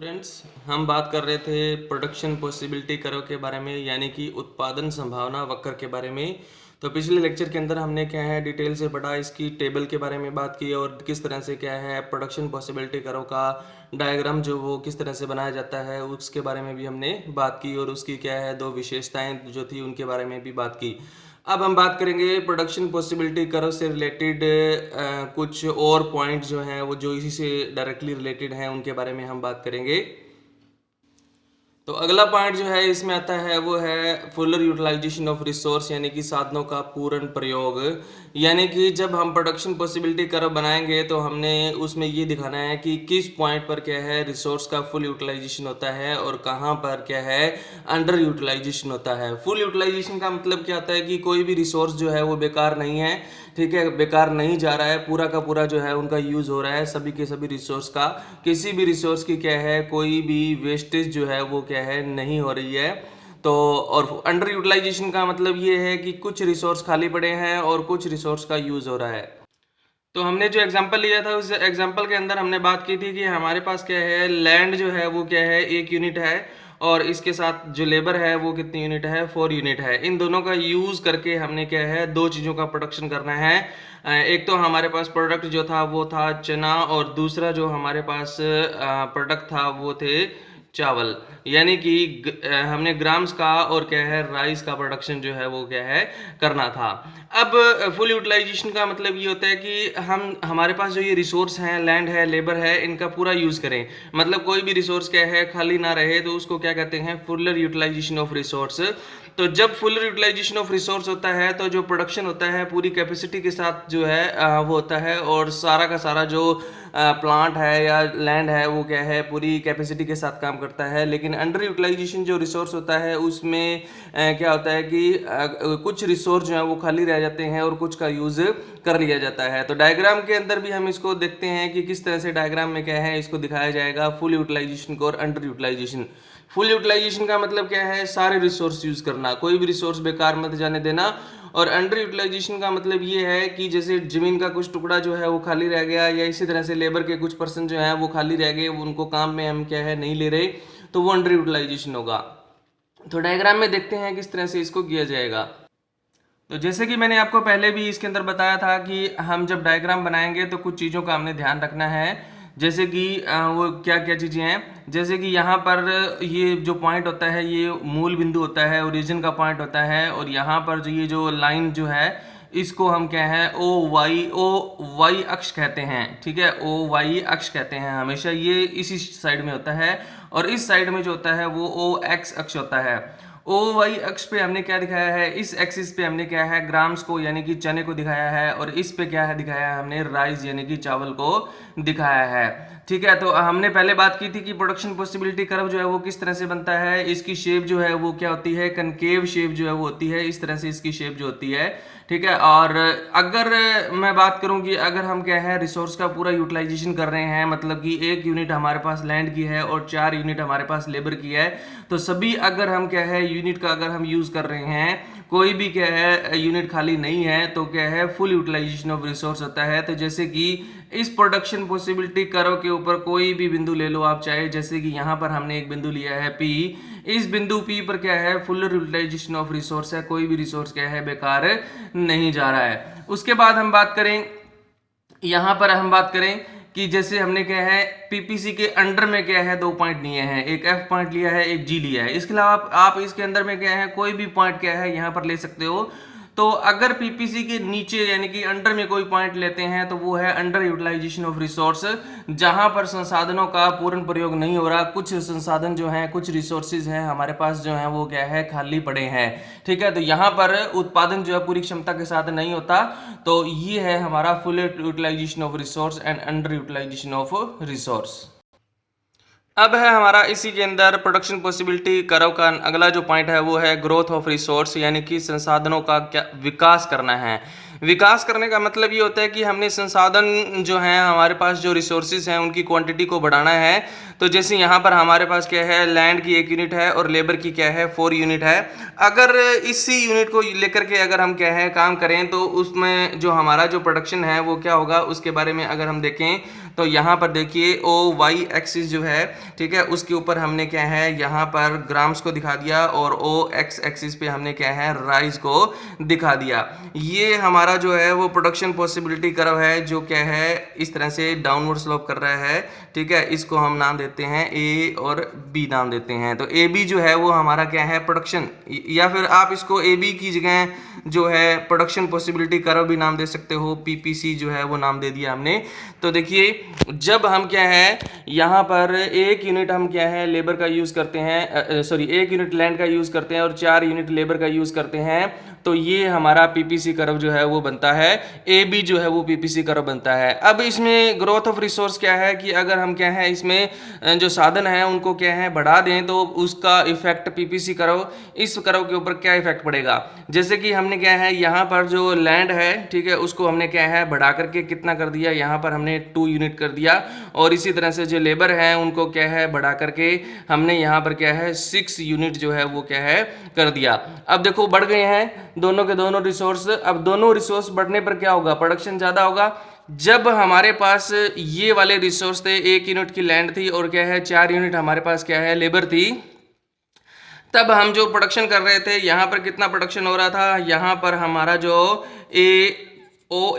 Students, हम बात कर रहे थे प्रोडक्शन पॉसिबिलिटी कर्व के बारे में, यानी कि उत्पादन संभावना वक्र के बारे में। तो पिछले लेक्चर के अंदर हमने क्या है डिटेल से पढ़ा, इसकी टेबल के बारे में बात की और किस तरह से क्या है प्रोडक्शन पॉसिबिलिटी कर्व का डायग्राम जो वो किस तरह से बनाया जाता है उसके बारे में भी हमने बात की और उसकी क्या है दो विशेषताएं जो थी उनके बारे में भी बात की। अब हम बात करेंगे प्रोडक्शन पॉसिबिलिटी कर्व से रिलेटेड कुछ और पॉइंट जो हैं वो जो इसी से डायरेक्टली रिलेटेड हैं उनके बारे में हम बात करेंगे। तो अगला पॉइंट जो है इसमें आता है वो है फुलर यूटिलाइजेशन ऑफ रिसोर्स, यानी कि साधनों का पूर्ण प्रयोग। यानी कि जब हम प्रोडक्शन पॉसिबिलिटी कर्व बनाएंगे तो हमने उसमें ये दिखाना है कि किस पॉइंट पर क्या है रिसोर्स का फुल यूटिलाइजेशन होता है और कहाँ पर क्या है अंडर यूटिलाइजेशन होता है। फुल यूटिलाइजेशन का मतलब क्या होता है कि कोई भी रिसोर्स जो है वो बेकार नहीं है, ठीक है, बेकार नहीं जा रहा है, पूरा का पूरा जो है उनका यूज हो रहा है, सभी के सभी रिसोर्स का, किसी भी रिसोर्स की क्या है कोई भी वेस्टेज जो है वो क्या है नहीं हो रही है। तो और अंडर यूटिलाइजेशन का मतलब ये है कि कुछ रिसोर्स खाली पड़े हैं और कुछ रिसोर्स का यूज हो रहा है। तो हमने जो एग्जांपल लिया था उस एग्जांपल के अंदर हमने बात की थी कि हमारे पास क्या है लैंड जो है वो क्या है 1 यूनिट है और इसके साथ जो लेबर है वो कितनी यूनिट है 4 यूनिट है। इन दोनों का यूज करके हमने क्या है दो चीज़ों का प्रोडक्शन करना है। एक तो हमारे पास प्रोडक्ट जो था वो था चना और दूसरा जो हमारे पास प्रोडक्ट था वो थे चावल। यानी कि हमने ग्राम्स का और क्या है राइस का प्रोडक्शन जो है वो क्या है करना था। अब फुल यूटिलाइजेशन का मतलब ये होता है कि हम हमारे पास जो ये रिसोर्स हैं लैंड है लेबर है इनका पूरा यूज करें, मतलब कोई भी रिसोर्स क्या है खाली ना रहे, तो उसको क्या कहते हैं फुलर यूटिलाइजेशन ऑफ रिसोर्स। तो जब फुल यूटिलाइजेशन ऑफ रिसोर्स होता है तो जो प्रोडक्शन होता है पूरी कैपेसिटी के साथ जो है वो होता है और सारा का सारा जो प्लांट है या लैंड है वो क्या है पूरी कैपेसिटी के साथ काम करता है। लेकिन अंडर यूटिलाइजेशन जो रिसोर्स होता है उसमें क्या होता है कि कुछ रिसोर्स जो है वो खाली रह जाते हैं और कुछ का यूज कर लिया जाता है। तो डायग्राम के अंदर भी हम इसको देखते हैं कि किस तरह से डायग्राम में क्या है इसको दिखाया जाएगा फुल यूटिलाइजेशन को और अंडर यूटिलाइजेशन। फुल यूटिलाइजेशन का मतलब क्या है सारे रिसोर्स यूज करना, कोई भी रिसोर्स बेकार मत जाने देना। और अंडर यूटिलाइजेशन का मतलब ये है कि जैसे जमीन का कुछ टुकड़ा जो है वो खाली रह गया या इसी तरह से लेबर के कुछ पर्सन जो है वो खाली रह गए, उनको काम में हम क्या है नहीं ले रहे, तो वो अंडर यूटिलाइजेशन होगा। तो डायग्राम में देखते हैं किस तरह से इसको किया जाएगा। तो जैसे कि मैंने आपको पहले भी इसके अंदर बताया था कि हम जब डायग्राम बनाएंगे तो कुछ चीज़ों का हमने ध्यान रखना है। जैसे कि वो क्या क्या चीज़ें हैं, जैसे कि यहाँ पर ये जो पॉइंट होता है ये मूल बिंदु होता है, ओरिजिन का पॉइंट होता है, और यहाँ पर जो ये जो लाइन जो है इसको हम क्या है ओ वाई अक्ष कहते हैं, ठीक है, ओ वाई अक्ष कहते हैं। हमेशा ये इसी साइड में होता है और इस साइड में जो होता है वो ओ एक्स अक्ष होता है। ओ वाई अक्ष पे हमने क्या दिखाया है, इस एक्सिस पे हमने क्या है ग्राम्स को यानी कि चने को दिखाया है और इस पे क्या है दिखाया है हमने राइस यानी कि चावल को दिखाया है, ठीक है। तो हमने पहले बात की थी कि प्रोडक्शन पॉसिबिलिटी कर्व जो है वो किस तरह से बनता है, इसकी शेप जो है वो क्या होती है कनकेव शेप जो है वो होती है, इस तरह से इसकी शेप जो होती है, ठीक है। और अगर मैं बात करूं कि अगर हम क्या है रिसोर्स का पूरा यूटिलाइजेशन कर रहे हैं, मतलब कि 1 यूनिट हमारे पास लैंड की है और 4 यूनिट हमारे पास लेबर की है, तो सभी अगर हम क्या है यूनिट का अगर हम यूज कर रहे हैं, कोई भी क्या है यूनिट खाली नहीं है, तो क्या है फुल यूटिलाइजेशन ऑफ रिसोर्स होता है। तो जैसे कि इस प्रोडक्शन पॉसिबिलिटी कर्व के ऊपर कोई भी बिंदु ले लो आप, चाहे जैसे कि यहाँ पर हमने एक बिंदु लिया है P, इस बिंदु P पर क्या है फुल यूटिलाइजेशन ऑफ रिसोर्स है, कोई भी रिसोर्स क्या है बेकार नहीं जा रहा है। उसके बाद हम बात करें, यहाँ पर हम बात करें कि जैसे हमने क्या है पीपीसी के अंडर में क्या है 2 पॉइंट लिए हैं, एक एफ पॉइंट लिया है एक जी लिया है। इसके अलावा आप इसके अंदर में क्या है कोई भी पॉइंट क्या है यहाँ पर ले सकते हो। तो अगर पीपीसी के नीचे यानी कि अंडर में कोई पॉइंट लेते हैं तो वो है अंडर यूटिलाइजेशन ऑफ रिसोर्स, जहां पर संसाधनों का पूर्ण प्रयोग नहीं हो रहा, कुछ संसाधन जो हैं कुछ रिसोर्सेज हैं हमारे पास जो हैं वो क्या है खाली पड़े हैं, ठीक है। तो यहाँ पर उत्पादन जो है पूरी क्षमता के साथ नहीं होता। तो ये है हमारा full utilization of resource and under utilization of resource. अब है हमारा इसी के अंदर प्रोडक्शन पॉसिबिलिटी कर्व का अगला जो पॉइंट है वो है ग्रोथ ऑफ रिसोर्स, यानी कि संसाधनों का क्या विकास करना है। विकास करने का मतलब ये होता है कि हमने संसाधन जो हैं हमारे पास, जो रिसोर्सेज हैं उनकी क्वांटिटी को बढ़ाना है। तो जैसे यहाँ पर हमारे पास क्या है, लैंड की 1 यूनिट है और लेबर की क्या है 4 यूनिट है। अगर इसी यूनिट को लेकर के अगर हम क्या है काम करें तो उसमें जो हमारा जो प्रोडक्शन है वो क्या होगा, उसके बारे में अगर हम देखें तो यहाँ पर देखिए ओ वाई एक्सिस जो है, ठीक है, उसके ऊपर हमने क्या है यहाँ पर ग्राम्स को दिखा दिया और ओ एक्स एक्सिस पे हमने क्या है राइस को दिखा दिया। ये हमारा जो है वो प्रोडक्शन पॉसिबिलिटी कर्व है जो क्या है इस तरह से डाउनवर्ड स्लोप कर रहा है, ठीक है। इसको हम नाम देते हैं ए और बी नाम देते हैं। तो ए बी जो है वो हमारा क्या है प्रोडक्शन, या फिर आप इसको ए बी की जगह जो है प्रोडक्शन पॉसिबिलिटी कर्व भी नाम दे सकते हो, पीपीसी जो है वो नाम दे दिया हमने। तो देखिए जब हम क्या है यहाँ पर 1 यूनिट हम क्या है लेबर का यूज़ करते हैं, सॉरी 1 यूनिट लैंड का यूज़ करते हैं और 4 यूनिट लेबर का यूज़ करते हैं, तो ये हमारा पीपीसी कर्व जो है वो बनता है, ए बी जो है वो पीपीसी कर्व बनता है। अब इसमें ग्रोथ ऑफ रिसोर्स क्या है कि अगर हम क्या है इसमें जो साधन है उनको क्या है बढ़ा दें तो उसका इफेक्ट पीपीसी कर्व, इस कर्व के ऊपर क्या इफेक्ट पड़ेगा। जैसे कि हमने क्या है यहाँ पर जो लैंड है, ठीक है, उसको हमने क्या है बढ़ा करके कितना कर दिया, यहाँ पर हमने 2 यूनिट कर दिया, और इसी तरह से जो लेबर है उनको क्या है बढ़ा करके हमने यहाँ पर क्या है 6 यूनिट जो है वो क्या है कर दिया। अब देखो बढ़ गए हैं दोनों के दोनों रिसोर्स। अब दोनों रिसोर्स बढ़ने पर क्या होगा, प्रोडक्शन ज्यादा होगा। जब हमारे पास ये वाले रिसोर्स थे, 1 यूनिट की लैंड थी और क्या है 4 यूनिट हमारे पास क्या है लेबर थी, तब हम जो प्रोडक्शन कर रहे थे यहाँ पर कितना प्रोडक्शन हो रहा था, यहाँ पर हमारा जो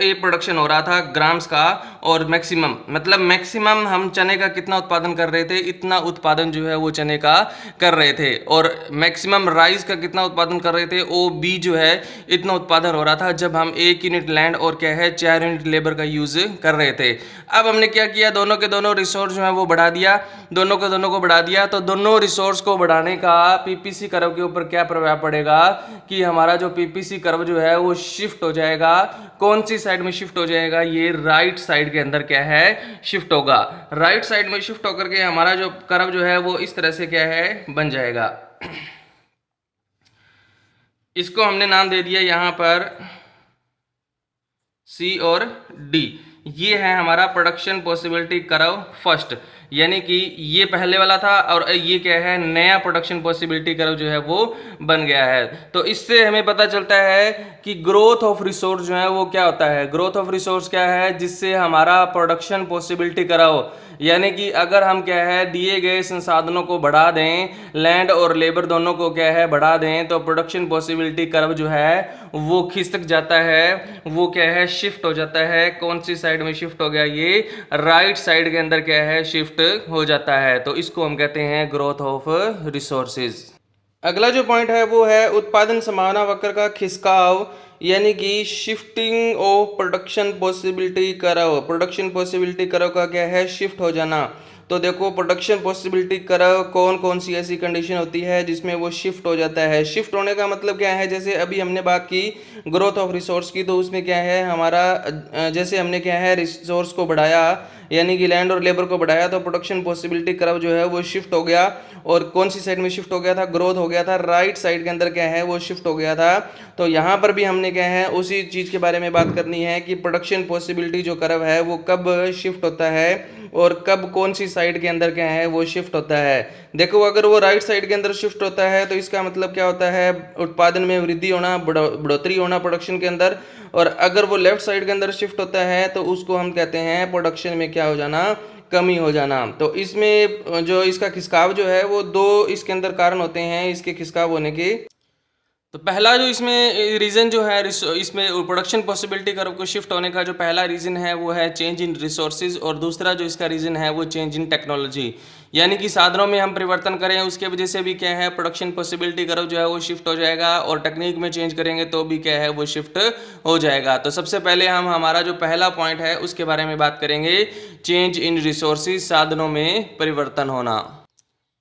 ए प्रोडक्शन हो रहा था ग्राम्स का, और मैक्सिमम मतलब मैक्सिमम हम चने का कितना उत्पादन कर रहे थे, इतना उत्पादन जो है वो चने का कर रहे थे, और मैक्सिमम राइस का कितना उत्पादन कर रहे थे, ओ बी जो है इतना उत्पादन हो रहा था जब हम 1 यूनिट लैंड और क्या है 4 यूनिट लेबर का यूज कर रहे थे। अब हमने क्या किया, दोनों के दोनों रिसोर्स जो है वो बढ़ा दिया, दोनों के दोनों को बढ़ा दिया। तो दोनों रिसोर्स को बढ़ाने का पीपीसी कर्व के ऊपर क्या प्रभाव पड़ेगा कि हमारा जो पीपीसी कर्व जो है वो शिफ्ट हो जाएगा। कौन सी साइड में शिफ्ट हो जाएगा, ये राइट साइड के अंदर क्या है शिफ्ट होगा। राइट साइड में शिफ्ट होकर के हमारा जो कर्व जो है वो इस तरह से क्या है बन जाएगा। इसको हमने नाम दे दिया यहाँ पर सी और डी। ये है हमारा प्रोडक्शन पॉसिबिलिटी कर्व फर्स्ट, यानी कि ये पहले वाला था और ये क्या है नया प्रोडक्शन पॉसिबिलिटी कर्व जो है वो बन गया है। तो इससे हमें पता चलता है कि ग्रोथ ऑफ रिसोर्स जो है वो क्या होता है। ग्रोथ ऑफ रिसोर्स क्या है, जिससे हमारा प्रोडक्शन पॉसिबिलिटी कर्व, यानी कि अगर हम क्या है दिए गए संसाधनों को बढ़ा दें, लैंड और लेबर दोनों को क्या है बढ़ा दें, तो प्रोडक्शन पॉसिबिलिटी कर्व जो है वो खिसक जाता है, वो क्या है शिफ्ट हो जाता है। कौन सी साइड में शिफ्ट हो गया, ये राइट साइड के अंदर क्या है शिफ्ट हो जाता है। तो इसको हम कहते हैं ग्रोथ ऑफ रिसोर्सेज। अगला जो पॉइंट है वो है उत्पादन संभावना वक्र का खिसकाव, यानी कि shifting of production possibility curve. Production possibility curve का क्या है शिफ्ट हो जाना। तो देखो प्रोडक्शन पॉसिबिलिटी कर्व कौन कौन सी ऐसी कंडीशन होती है जिसमें वो शिफ्ट हो जाता है। शिफ्ट होने का मतलब क्या है, जैसे अभी हमने बात की ग्रोथ ऑफ रिसोर्स की, तो उसमें क्या है हमारा जैसे हमने क्या है रिसोर्स को बढ़ाया, यानी कि लैंड और लेबर को बढ़ाया, तो प्रोडक्शन पॉसिबिलिटी कर्व जो है वो शिफ्ट हो गया। और कौन सी साइड में शिफ्ट हो गया था, ग्रोथ हो गया था, राइट साइड के अंदर क्या है वो शिफ्ट हो गया था। तो यहाँ पर भी हमने क्या है उसी चीज़ के बारे में बात करनी है कि प्रोडक्शन पॉसिबिलिटी जो कर्व है वो कब शिफ्ट होता है और कब कौन सी साइड के अंदर क्या है वो शिफ्ट होता है। देखो अगर वो राइट साइड के अंदर शिफ्ट होता है तो इसका मतलब क्या होता है, उत्पादन में वृद्धि होना, बढ़ोतरी होना प्रोडक्शन के अंदर। और अगर वो लेफ्ट साइड के अंदर शिफ्ट होता है तो उसको हम कहते हैं प्रोडक्शन में क्या हो जाना, कमी हो जाना। तो इसमें जो इसका खिसकाव जो है वो 2 इसके अंदर कारण होते हैं इसके खिसकाव होने के। तो पहला जो इसमें रीज़न जो है इसमें प्रोडक्शन पॉसिबिलिटी कर्व को शिफ्ट होने का जो पहला रीज़न है वो है चेंज इन रिसोर्सेज, और दूसरा जो इसका रीज़न है वो चेंज इन टेक्नोलॉजी, यानी कि साधनों में हम परिवर्तन करें उसके वजह से भी क्या है प्रोडक्शन पॉसिबिलिटी कर्व जो है वो शिफ्ट हो जाएगा, और टेक्निक में चेंज करेंगे तो भी क्या है वो शिफ्ट हो जाएगा। तो सबसे पहले हम हमारा जो पहला पॉइंट है उसके बारे में बात करेंगे, चेंज इन रिसोर्सेज, साधनों में परिवर्तन होना।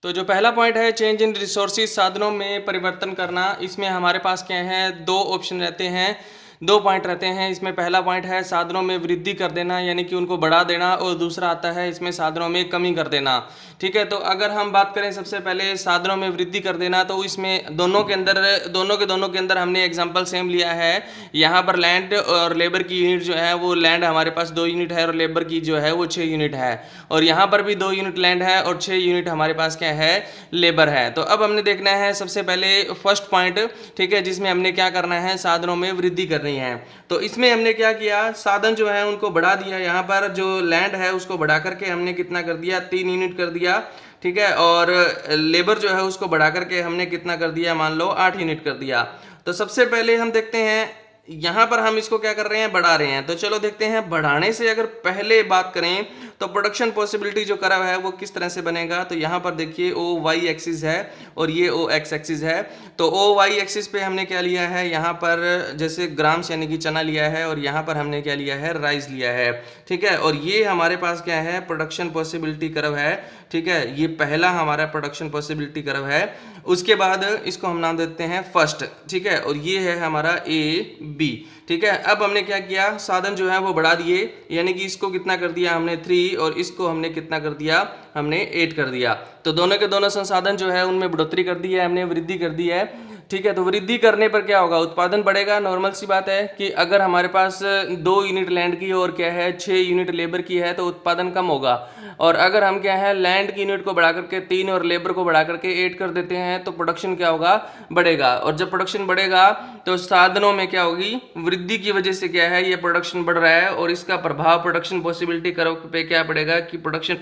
तो जो पहला पॉइंट है चेंज इन रिसोर्सेज, साधनों में परिवर्तन करना, इसमें हमारे पास क्या है 2 ऑप्शन रहते हैं। दो पॉइंट रहते हैं इसमें। पहला पॉइंट है साधनों में वृद्धि कर देना, यानी कि उनको बढ़ा देना, और दूसरा आता है इसमें साधनों में कमी कर देना। ठीक है, तो अगर हम बात करें सबसे पहले साधनों में वृद्धि कर देना, तो इसमें दोनों के अंदर हमने एग्जांपल सेम लिया है। यहाँ पर लैंड और लेबर की यूनिट जो है वो लैंड हमारे पास 2 यूनिट है और लेबर की जो है वो 6 यूनिट है, और यहाँ पर भी 2 यूनिट लैंड है और 6 यूनिट हमारे पास क्या है, लेबर है। तो अब हमने देखना है सबसे पहले फर्स्ट पॉइंट, ठीक है, जिसमें हमने क्या करना है, साधनों में वृद्धि करनी है। तो इसमें हमने क्या किया, साधन जो है उनको बढ़ा दिया। यहाँ पर जो लैंड है उसको बढ़ा करके हमने कितना कर दिया, 3 यूनिट कर दिया। ठीक है, और लेबर जो है उसको बढ़ा करके हमने कितना कर दिया, मान लो 8 यूनिट कर दिया। तो सबसे पहले हम देखते हैं यहाँ पर हम इसको क्या कर रहे हैं, बढ़ा रहे हैं। तो चलो देखते हैं, बढ़ाने से अगर पहले बात करें तो प्रोडक्शन पॉसिबिलिटी जो कर्व है वो किस तरह से बनेगा। तो यहाँ पर देखिए ओ वाई एक्सिस है और ये ओ एक्स एक्सिस है। तो ओ वाई एक्सिस पे हमने क्या लिया है, यहाँ पर जैसे ग्राम्स यानी कि चना लिया है, और यहाँ पर हमने क्या लिया है, राइस लिया है। ठीक है, और ये हमारे पास क्या है, प्रोडक्शन पॉसिबिलिटी कर्व है। ठीक है, ये पहला हमारा प्रोडक्शन पॉसिबिलिटी कर्व है। उसके बाद इसको हम नाम देते हैं फर्स्ट। ठीक है, और ये है हमारा ए बी। ठीक है, अब हमने क्या किया, साधन जो है वो बढ़ा दिए, यानी कि इसको कितना कर दिया हमने 3 और इसको हमने कितना कर दिया, हमने 8 कर दिया। तो दोनों के दोनों संसाधन जो है उनमें बढ़ोतरी कर दी है हमने, वृद्धि कर दी है। ठीक है, तो वृद्धि करने पर क्या होगा, उत्पादन बढ़ेगा। नॉर्मल सी बात है कि अगर हमारे पास 2 यूनिट लैंड की और क्या है 6 यूनिट लेबर की है तो उत्पादन कम होगा। और अगर हम क्या है लैंड की यूनिट को बढ़ा करके 3 और लेबर को बढ़ा करके 8 कर देते हैं तो प्रोडक्शन क्या होगा, बढ़ेगा। और जब प्रोडक्शन बढ़ेगा तो साधनों में क्या होगी, वृद्धि की वजह से क्या है, ये प्रोडक्शन बढ़ रहा है और इसका प्रभाव प्रोडक्शन पॉसिबिलिटी कर्व पे क्या पड़ेगा कि प्रोडक्शन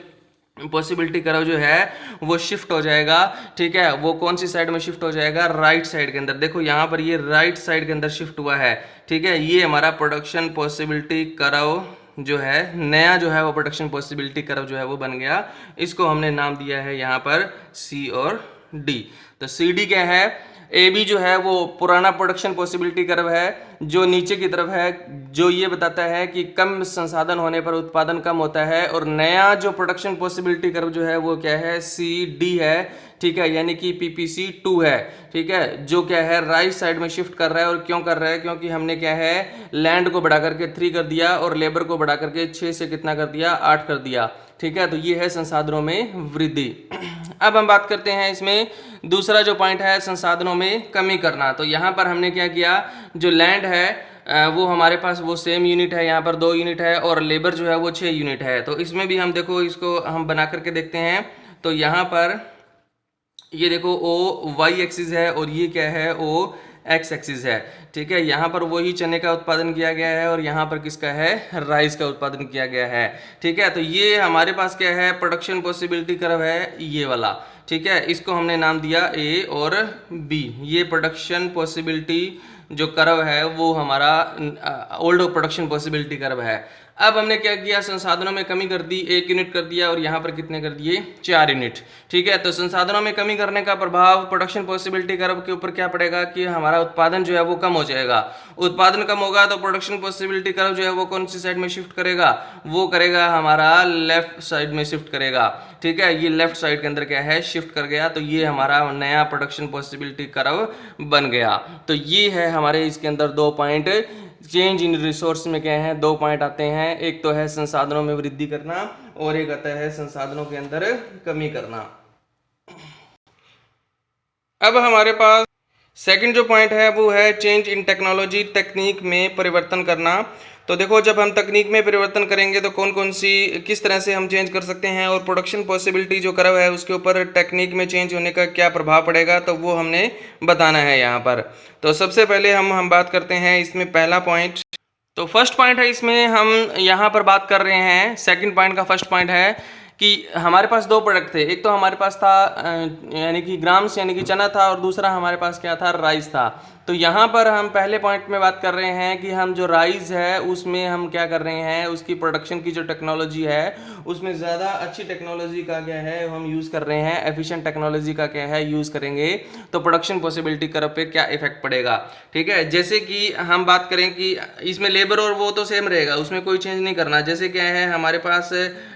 पॉसिबिलिटी कर्व जो है वो शिफ्ट हो जाएगा। ठीक है, वो कौन सी साइड में शिफ्ट हो जाएगा, राइट साइड के अंदर। देखो यहाँ पर ये राइट साइड के अंदर शिफ्ट हुआ है। ठीक है, ये हमारा प्रोडक्शन पॉसिबिलिटी कर्व जो है नया जो है वो प्रोडक्शन पॉसिबिलिटी कर्व जो है वो बन गया। इसको हमने नाम दिया है यहाँ पर सी और डी। तो सी डी क्या है, ए बी जो है वो पुराना प्रोडक्शन पॉसिबिलिटी कर्व है जो नीचे की तरफ है, जो ये बताता है कि कम संसाधन होने पर उत्पादन कम होता है। और नया जो प्रोडक्शन पॉसिबिलिटी कर्व जो है वो क्या है, सी डी है। ठीक है, यानी कि पीपीसी 2 है। ठीक है, जो क्या है राइट साइड में शिफ्ट कर रहा है। और क्यों कर रहा है, क्योंकि हमने क्या है लैंड को बढ़ा करके 3 कर दिया और लेबर को बढ़ा करके 6 से कितना कर दिया, 8 कर दिया। ठीक है, तो ये है संसाधनों में वृद्धि। अब हम बात करते हैं इसमें दूसरा जो पॉइंट है, संसाधनों में कमी करना। तो यहाँ पर हमने क्या किया, जो लैंड है वो हमारे पास वो सेम यूनिट है, यहाँ पर 2 यूनिट है और लेबर जो है वो 6 यूनिट है। तो इसमें भी हम देखो, इसको हम बना करके देखते हैं। तो यहाँ पर ये देखो ओ वाई एक्सिस है और ये क्या है, ओ एक्स एक्सिस है। ठीक है, यहाँ पर वही चने का उत्पादन किया गया है और यहाँ पर किसका है, राइस का उत्पादन किया गया है। ठीक है, तो ये हमारे पास क्या है, प्रोडक्शन पॉसिबिलिटी कर्व है ये वाला। ठीक है, इसको हमने नाम दिया ए और बी। ये प्रोडक्शन पॉसिबिलिटी जो कर्व है वो हमारा ओल्ड प्रोडक्शन पॉसिबिलिटी कर्व है। अब हमने क्या किया, संसाधनों में कमी कर दी, 1 यूनिट कर दिया और यहाँ पर कितने कर दिए, 4 यूनिट। ठीक है, तो संसाधनों में कमी करने का प्रभाव प्रोडक्शन पॉसिबिलिटी कर्व के ऊपर क्या पड़ेगा कि हमारा उत्पादन जो है वो कम हो जाएगा। उत्पादन कम होगा तो प्रोडक्शन पॉसिबिलिटी कर्व जो है वो कौन सी साइड में शिफ्ट करेगा, वो करेगा हमारा लेफ्ट साइड में शिफ्ट करेगा। ठीक है, ये लेफ्ट साइड के अंदर क्या है, शिफ्ट कर गया। तो ये हमारा नया प्रोडक्शन पॉसिबिलिटी कर्व बन गया। तो ये है हमारे इसके अंदर 2 पॉइंट चेंज इन रिसोर्स में क्या है, 2 पॉइंट आते हैं। एक तो है संसाधनों में वृद्धि करना और एक आता है संसाधनों के अंदर कमी करना। अब हमारे पास सेकंड जो पॉइंट है वो है चेंज इन टेक्नोलॉजी, तकनीक में परिवर्तन करना। तो देखो, जब हम तकनीक में परिवर्तन करेंगे तो कौन कौन सी किस तरह से हम चेंज कर सकते हैं और प्रोडक्शन पॉसिबिलिटी जो कर्व है उसके ऊपर टेक्निक में चेंज होने का क्या प्रभाव पड़ेगा, तो वो हमने बताना है यहाँ पर। तो सबसे पहले हम बात करते हैं इसमें पहला पॉइंट। तो फर्स्ट पॉइंट है इसमें हम यहाँ पर बात कर रहे हैं, सेकंड पॉइंट का फर्स्ट पॉइंट है कि हमारे पास 2 प्रोडक्ट थे। एक तो हमारे पास था यानी कि ग्राम्स यानी कि चना था और दूसरा हमारे पास क्या था, राइस था। तो यहाँ पर हम पहले पॉइंट में बात कर रहे हैं कि हम जो राइस है उसमें हम क्या कर रहे हैं, उसकी प्रोडक्शन की जो टेक्नोलॉजी है उसमें ज़्यादा अच्छी टेक्नोलॉजी का क्या है हम यूज़ कर रहे हैं, एफिशिएंट टेक्नोलॉजी का क्या है यूज़ करेंगे। तो प्रोडक्शन पॉसिबिलिटी कर्व पे क्या इफेक्ट पड़ेगा। ठीक है, जैसे कि हम बात करें कि इसमें लेबर और वो तो सेम रहेगा, उसमें कोई चेंज नहीं करना। जैसे क्या है हमारे पास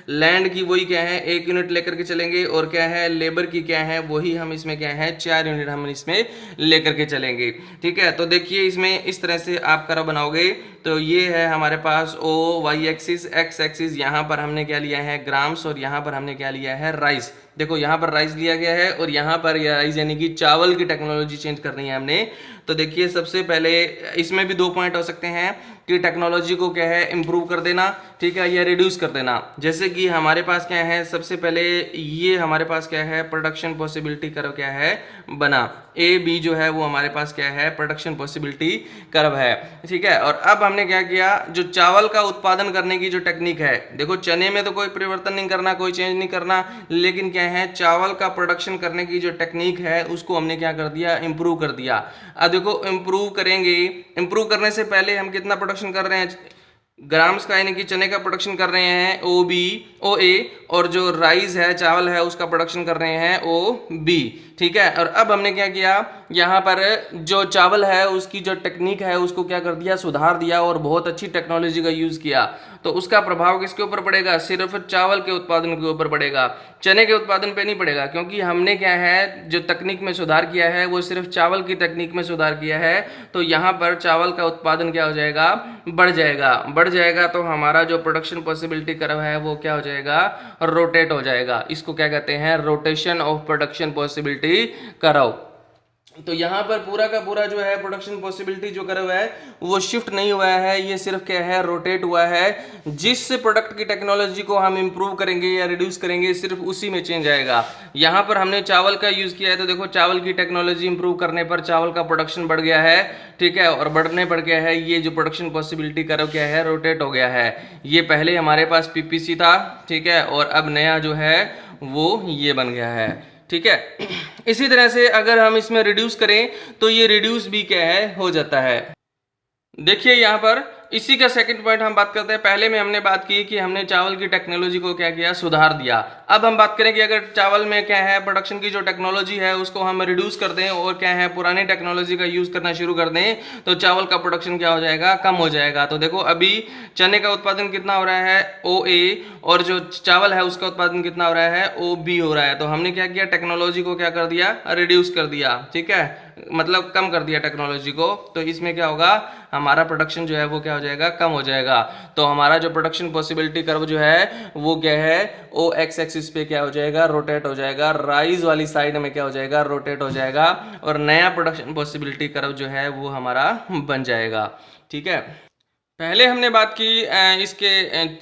लैंड की वही क्या है 1 यूनिट लेकर के चलेंगे और क्या है लेबर की क्या है वही हम इसमें क्या है 4 यूनिट हम इसमें लेकर के चलेंगे। ठीक है। तो देखिए इसमें इस तरह से आप कर्व बनाओगे तो ये है हमारे पास O Y axis, X axis, यहाँ पर हमने क्या लिया है ग्राम्स और यहाँ पर हमने क्या लिया है राइस। देखो यहाँ पर राइस लिया गया है और यहाँ पर राइस यानी कि चावल की टेक्नोलॉजी चेंज करनी है हमने। तो देखिए सबसे पहले इसमें भी 2 पॉइंट हो सकते हैं कि टेक्नोलॉजी को क्या है इम्प्रूव कर देना, ठीक है, या रिड्यूस कर देना। जैसे कि हमारे पास क्या है, सबसे पहले ये हमारे पास क्या है प्रोडक्शन पॉसिबिलिटी कर्व क्या है बना, ए बी जो है वो हमारे पास क्या है प्रोडक्शन पॉसिबिलिटी कर्व है, ठीक है। और अब हमने क्या किया, जो चावल का उत्पादन करने की जो टेक्निक है, देखो चने में तो कोई परिवर्तन नहीं करना, कोई चेंज नहीं करना, लेकिन क्या है चावल का प्रोडक्शन करने की जो टेक्निक है उसको हमने क्या कर दिया, इंप्रूव कर दिया। अब देखो इंप्रूव करेंगे, इंप्रूव करने से पहले हम कितना प्रोडक्शन कर रहे हैं ग्राम्स का, यानी कि चने का प्रोडक्शन कर रहे हैं ओ बी ओ ए, और जो राइस है चावल है उसका प्रोडक्शन कर रहे हैं ओ बी, ठीक है। और अब हमने क्या किया, यहाँ पर जो चावल है उसकी जो टेक्निक है उसको क्या कर दिया, सुधार दिया और बहुत अच्छी टेक्नोलॉजी का यूज किया। तो उसका प्रभाव किसके ऊपर पड़ेगा, सिर्फ चावल के उत्पादन के ऊपर पड़ेगा, चने के उत्पादन पे नहीं पड़ेगा, क्योंकि हमने क्या है जो तकनीक में सुधार किया है वो सिर्फ चावल की तकनीक में सुधार किया है। तो यहाँ पर चावल का उत्पादन क्या हो जाएगा, बढ़ जाएगा, बढ़ जाएगा। तो हमारा जो प्रोडक्शन पॉसिबिलिटी कर्व है वो क्या हो जाएगा, रोटेट हो जाएगा। इसको क्या कहते हैं, rotation of production possibility curve. तो यहाँ पर पूरा का पूरा जो है प्रोडक्शन पॉसिबिलिटी जो कर्व है वो शिफ्ट नहीं हुआ है, ये सिर्फ क्या है रोटेट हुआ है। जिस प्रोडक्ट की टेक्नोलॉजी को हम इंप्रूव करेंगे या रिड्यूस करेंगे सिर्फ उसी में चेंज आएगा। यहाँ पर हमने चावल का यूज किया है, तो देखो चावल की टेक्नोलॉजी इंप्रूव करने पर चावल का प्रोडक्शन बढ़ गया है, ठीक है, और बढ़ने पर क्या है ये जो प्रोडक्शन पॉसिबिलिटी कर्व क्या है रोटेट हो गया है। ये पहले हमारे पास पीपीसी था, ठीक है, और अब नया जो है वो ये बन गया है, ठीक है। इसी तरह से अगर हम इसमें रिड्यूस करें तो ये रिड्यूस भी क्या है हो जाता है। देखिए यहाँ पर इसी का सेकंड पॉइंट हम बात करते हैं। पहले में हमने बात की कि हमने चावल की टेक्नोलॉजी को क्या किया, सुधार दिया। अब हम बात करें कि अगर चावल में क्या है प्रोडक्शन की जो टेक्नोलॉजी है उसको हम रिड्यूस कर दें और क्या है पुरानी टेक्नोलॉजी का यूज करना शुरू कर दें तो चावल का प्रोडक्शन क्या हो जाएगा, कम हो जाएगा। तो देखो अभी चने का उत्पादन कितना हो रहा है ओ ए, और जो चावल है उसका उत्पादन कितना हो रहा है ओ बी हो रहा है। तो हमने क्या किया, टेक्नोलॉजी को क्या कर दिया, रिड्यूस कर दिया, ठीक है, मतलब कम कर दिया टेक्नोलॉजी को। तो इसमें क्या होगा, हमारा प्रोडक्शन जो है वो क्या हो जाएगा, कम हो जाएगा। तो हमारा जो प्रोडक्शन पॉसिबिलिटी कर्व जो है वो क्या है ओ एक्स एक्सिस पे क्या हो जाएगा, रोटेट हो जाएगा, राइज वाली साइड में क्या हो जाएगा, रोटेट हो जाएगा, और नया प्रोडक्शन पॉसिबिलिटी कर्व जो है वो हमारा बन जाएगा, ठीक है। पहले हमने बात की इसके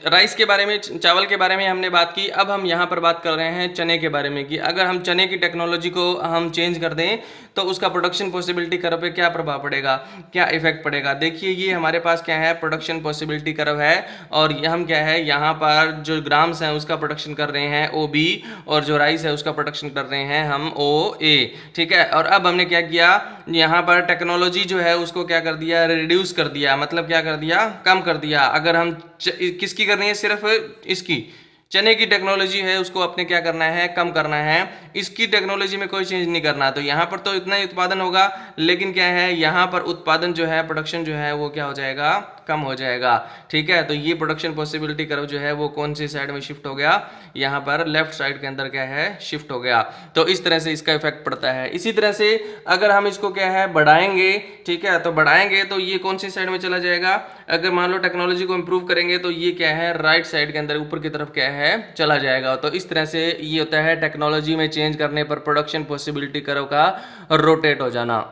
राइस के बारे में, चावल के बारे में हमने बात की। अब हम यहाँ पर बात कर रहे हैं चने के बारे में कि अगर हम चने की टेक्नोलॉजी को हम चेंज कर दें तो उसका प्रोडक्शन पॉसिबिलिटी कर्व पे क्या प्रभाव पड़ेगा, क्या इफेक्ट पड़ेगा। देखिए ये हमारे पास क्या है प्रोडक्शन पॉसिबिलिटी कर्व है, और ये हम क्या है यहाँ पर जो ग्राम्स हैं उसका प्रोडक्शन कर रहे हैं ओ बी, और जो राइस है उसका प्रोडक्शन कर रहे हैं हम ओ ए, ठीक है। और अब हमने क्या किया, यहाँ पर टेक्नोलॉजी जो है उसको क्या कर दिया, रिड्यूस कर दिया, मतलब क्या कर दिया, कम कर दिया। अगर हम किसकी करनी है, सिर्फ इसकी चने की टेक्नोलॉजी है उसको अपने क्या करना है, कम करना है, इसकी टेक्नोलॉजी में कोई चेंज नहीं करना। तो यहाँ पर तो इतना ही उत्पादन होगा, लेकिन क्या है यहाँ पर उत्पादन जो है प्रोडक्शन जो है वो क्या हो जाएगा, कम हो जाएगा, ठीक है। तो ये प्रोडक्शन पॉसिबिलिटी कर्व जो है वो कौन सी साइड में शिफ्ट हो गया, यहाँ पर लेफ्ट साइड के अंदर क्या है शिफ्ट हो गया। तो इस तरह से इसका इफेक्ट पड़ता है। इसी तरह से अगर हम इसको क्या है बढ़ाएंगे, ठीक है, तो बढ़ाएंगे तो ये कौन सी साइड में चला जाएगा, अगर मान लो टेक्नोलॉजी को इंप्रूव करेंगे तो ये क्या है राइट साइड के अंदर ऊपर की तरफ क्या है चला जाएगा। तो इस तरह से ये होता है टेक्नोलॉजी में चेंज करने पर प्रोडक्शन पॉसिबिलिटी कर्व का रोटेट हो जाना।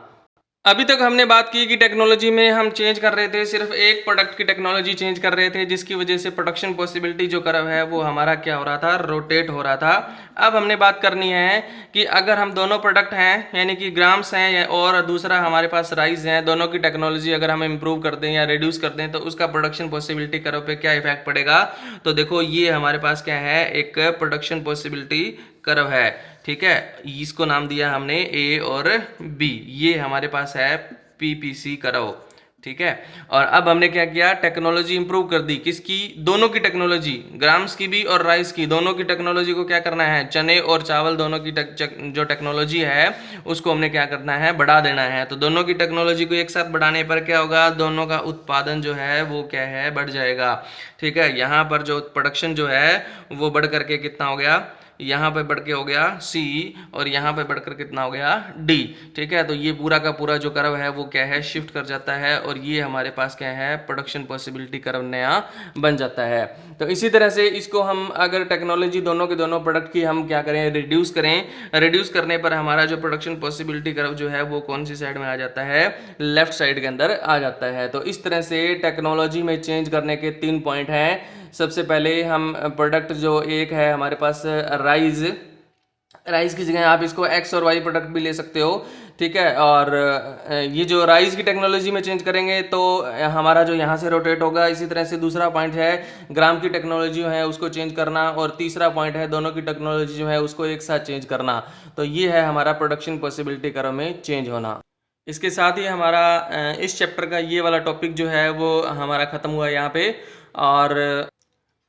अभी तक हमने बात की कि टेक्नोलॉजी में हम चेंज कर रहे थे, सिर्फ एक प्रोडक्ट की टेक्नोलॉजी चेंज कर रहे थे, जिसकी वजह से प्रोडक्शन पॉसिबिलिटी जो कर्व है वो हमारा क्या हो रहा था, रोटेट हो रहा था। अब हमने बात करनी है कि अगर हम दोनों प्रोडक्ट हैं यानी कि ग्राम्स हैं और दूसरा हमारे पास राइस हैं, दोनों की टेक्नोलॉजी अगर हम इंप्रूव कर दें या रिड्यूस कर दें तो उसका प्रोडक्शन पॉसिबिलिटी कर्व पे क्या इफेक्ट पड़ेगा। तो देखो ये हमारे पास क्या है, एक प्रोडक्शन पॉसिबिलिटी कर्व है, ठीक है, इसको नाम दिया हमने ए और बी, ये हमारे पास है पीपीसी कर्व, ठीक है। और अब हमने क्या किया, टेक्नोलॉजी इंप्रूव कर दी, किसकी, दोनों की टेक्नोलॉजी, ग्राम्स की भी और राइस की, दोनों की टेक्नोलॉजी को क्या करना है, चने और चावल दोनों की जो टेक्नोलॉजी है उसको हमने क्या करना है, बढ़ा देना है। तो दोनों की टेक्नोलॉजी को एक साथ बढ़ाने पर क्या होगा, दोनों का उत्पादन जो है वो क्या है, बढ़ जाएगा, ठीक है। यहाँ पर जो प्रोडक्शन जो है वो बढ़ करके कितना हो गया, यहाँ पे बढ़ के हो गया सी और यहाँ पे बढ़कर कितना हो गया डी। ठीक है, तो ये पूरा का पूरा जो कर्व है वो क्या है शिफ्ट कर जाता है और ये हमारे पास क्या है प्रोडक्शन पॉसिबिलिटी कर्व नया बन जाता है। तो इसी तरह से इसको हम अगर टेक्नोलॉजी दोनों के दोनों प्रोडक्ट की हम क्या करें रिड्यूस करें, रिड्यूस करने पर हमारा जो प्रोडक्शन पॉसिबिलिटी कर्व जो है वो कौन सी साइड में आ जाता है, लेफ्ट साइड के अंदर आ जाता है। तो इस तरह से टेक्नोलॉजी में चेंज करने के 3 पॉइंट हैं। सबसे पहले हम प्रोडक्ट जो एक है हमारे पास राइज की जगह आप इसको एक्स और वाई प्रोडक्ट भी ले सकते हो। ठीक है, और ये जो राइज की टेक्नोलॉजी में चेंज करेंगे तो हमारा जो यहाँ से रोटेट होगा। इसी तरह से दूसरा पॉइंट है ग्राम की टेक्नोलॉजी है उसको चेंज करना, और तीसरा पॉइंट है दोनों की टेक्नोलॉजी जो है उसको एक साथ चेंज करना। तो ये है हमारा प्रोडक्शन पॉसिबिलिटी कर्व में चेंज होना। इसके साथ ही हमारा इस चैप्टर का ये वाला टॉपिक जो है वो हमारा ख़त्म हुआ यहाँ पे। और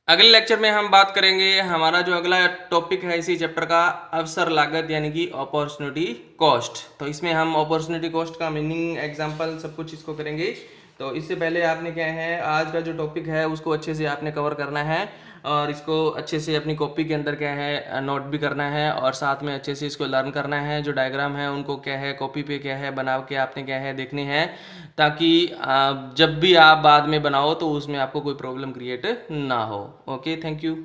अगले लेक्चर में हम बात करेंगे हमारा जो अगला टॉपिक है इसी चैप्टर का, अवसर लागत यानी कि अपॉर्चुनिटी कॉस्ट। तो इसमें हम अपॉर्चुनिटी कॉस्ट का मीनिंग, एग्जांपल सब कुछ इसको करेंगे। तो इससे पहले आपने क्या है आज का जो टॉपिक है उसको अच्छे से आपने कवर करना है और इसको अच्छे से अपनी कॉपी के अंदर क्या है नोट भी करना है और साथ में अच्छे से इसको लर्न करना है। जो डायग्राम है उनको क्या है कॉपी पे क्या है बना के आपने क्या है देखने हैं, ताकि जब भी आप बाद में बनाओ तो उसमें आपको कोई प्रॉब्लम क्रिएट ना हो। Okay, thank you.